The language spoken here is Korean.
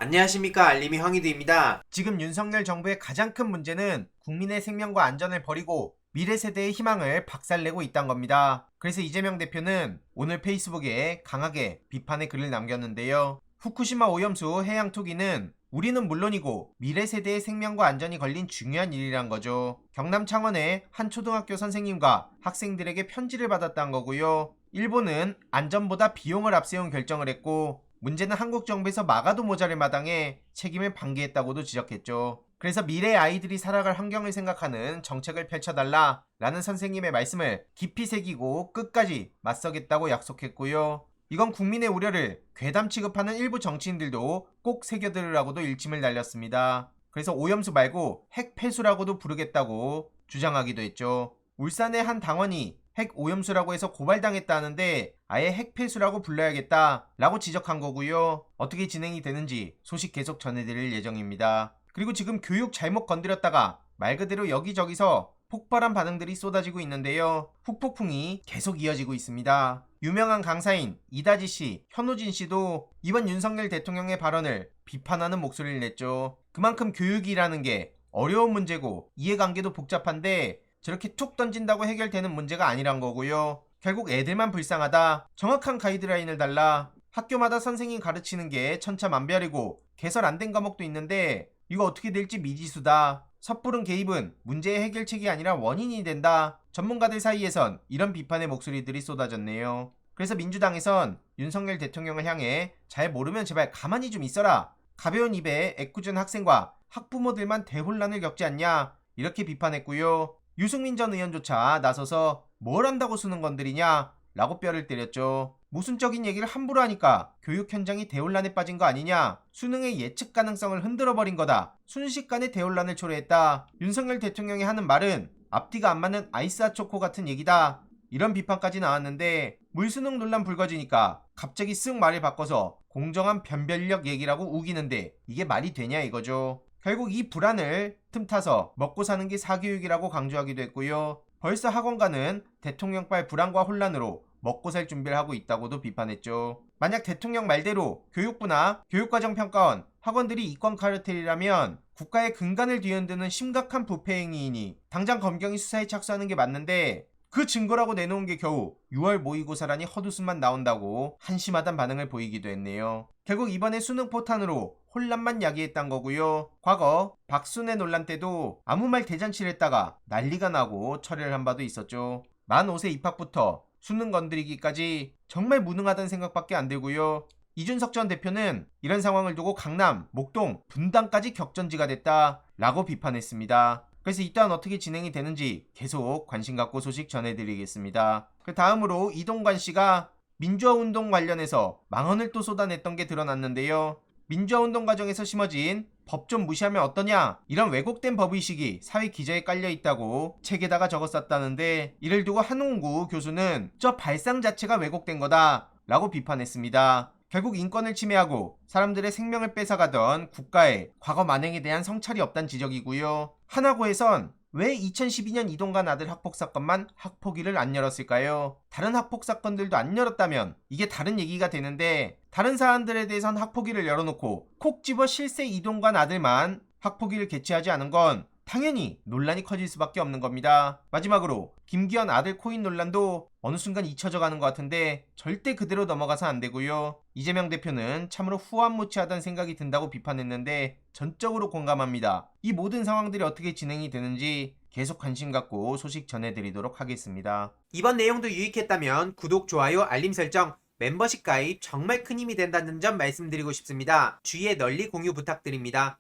안녕하십니까, 알림이 황희두입니다. 지금 윤석열 정부의 가장 큰 문제는 국민의 생명과 안전을 버리고 미래 세대의 희망을 박살내고 있다는 겁니다. 그래서 이재명 대표는 오늘 페이스북에 강하게 비판의 글을 남겼는데요. 후쿠시마 오염수 해양 투기는 우리는 물론이고 미래 세대의 생명과 안전이 걸린 중요한 일이란 거죠. 경남 창원의 한 초등학교 선생님과 학생들에게 편지를 받았다는 거고요. 일본은 안전보다 비용을 앞세운 결정을 했고, 문제는 한국 정부에서 막아도 모자랄 마당에 책임을 방기했다고도 지적했죠. 그래서 미래의 아이들이 살아갈 환경을 생각하는 정책을 펼쳐달라 라는 선생님의 말씀을 깊이 새기고 끝까지 맞서겠다고 약속했고요. 이건 국민의 우려를 괴담 취급하는 일부 정치인들도 꼭 새겨들으라고도 일침을 날렸습니다. 그래서 오염수 말고 핵폐수라고도 부르겠다고 주장하기도 했죠. 울산의 한 당원이 핵 오염수라고 해서 고발당했다는데 아예 핵폐수라고 불러야겠다 라고 지적한 거고요. 어떻게 진행이 되는지 소식 계속 전해드릴 예정입니다. 그리고 지금 교육 잘못 건드렸다가 말 그대로 여기저기서 폭발한 반응들이 쏟아지고 있는데요. 후폭풍이 계속 이어지고 있습니다. 유명한 강사인 이다지씨, 현우진씨도 이번 윤석열 대통령의 발언을 비판하는 목소리를 냈죠. 그만큼 교육이라는 게 어려운 문제고 이해관계도 복잡한데 저렇게 툭 던진다고 해결되는 문제가 아니란 거고요. 결국 애들만 불쌍하다, 정확한 가이드라인을 달라, 학교마다 선생님 가르치는 게 천차만별이고 개설 안 된 과목도 있는데 이거 어떻게 될지 미지수다, 섣부른 개입은 문제의 해결책이 아니라 원인이 된다. 전문가들 사이에선 이런 비판의 목소리들이 쏟아졌네요. 그래서 민주당에선 윤석열 대통령을 향해 잘 모르면 제발 가만히 좀 있어라, 가벼운 입에 애꿎은 학생과 학부모들만 대혼란을 겪지 않냐, 이렇게 비판했고요. 유승민 전 의원조차 나서서 뭘 한다고 수능 건드리냐 라고 뼈를 때렸죠. 모순적인 얘기를 함부로 하니까 교육 현장이 대혼란에 빠진 거 아니냐, 수능의 예측 가능성을 흔들어버린 거다, 순식간에 대혼란을 초래했다, 윤석열 대통령이 하는 말은 앞뒤가 안 맞는 아이스하초코 같은 얘기다, 이런 비판까지 나왔는데 물수능 논란 불거지니까 갑자기 쓱 말을 바꿔서 공정한 변별력 얘기라고 우기는데 이게 말이 되냐 이거죠. 결국 이 불안을 틈타서 먹고 사는 게 사교육이라고 강조하기도 했고요. 벌써 학원가는 대통령발 불안과 혼란으로 먹고 살 준비를 하고 있다고도 비판했죠. 만약 대통령 말대로 교육부나 교육과정평가원, 학원들이 이권 카르텔이라면 국가의 근간을 뒤흔드는 심각한 부패 행위이니 당장 검경이 수사에 착수하는 게 맞는데, 그 증거라고 내놓은 게 겨우 6월 모의고사라니 헛웃음만 나온다고 한심하단 반응을 보이기도 했네요. 결국 이번에 수능 포탄으로 혼란만 야기했단 거고요. 과거 박순애 논란 때도 아무 말 대잔치를 했다가 난리가 나고 철회를 한 바도 있었죠. 만 5세 입학부터 수능 건드리기까지 정말 무능하다는 생각밖에 안 들고요. 이준석 전 대표는 이런 상황을 두고 강남, 목동, 분당까지 격전지가 됐다 라고 비판했습니다. 그래서 이 또한 어떻게 진행이 되는지 계속 관심 갖고 소식 전해드리겠습니다. 그 다음으로 이동관 씨가 민주화운동 관련해서 망언을 또 쏟아냈던 게 드러났는데요. 민주화운동 과정에서 심어진 법 좀 무시하면 어떠냐, 이런 왜곡된 법의식이 사회 기저에 깔려있다고 책에다가 적었었다는데, 이를 두고 한홍구 교수는 저 발상 자체가 왜곡된 거다 라고 비판했습니다. 결국 인권을 침해하고 사람들의 생명을 뺏어가던 국가의 과거 만행에 대한 성찰이 없다는 지적이고요. 하나고에선 왜 2012년 이동관 아들 학폭 사건만 학폭위를 안 열었을까요? 다른 학폭 사건들도 안 열었다면 이게 다른 얘기가 되는데, 다른 사안들에 대해선 학폭위를 열어놓고 콕 집어 실세 이동관 아들만 학폭위를 개최하지 않은 건 당연히 논란이 커질 수밖에 없는 겁니다. 마지막으로 김기현 아들 코인 논란도 어느 순간 잊혀져 가는 것 같은데 절대 그대로 넘어가서 안 되고요. 이재명 대표는 참으로 후안무치하다는 생각이 든다고 비판했는데 전적으로 공감합니다. 이 모든 상황들이 어떻게 진행이 되는지 계속 관심 갖고 소식 전해드리도록 하겠습니다. 이번 내용도 유익했다면 구독, 좋아요, 알림 설정, 멤버십 가입 정말 큰 힘이 된다는 점 말씀드리고 싶습니다. 주위에 널리 공유 부탁드립니다.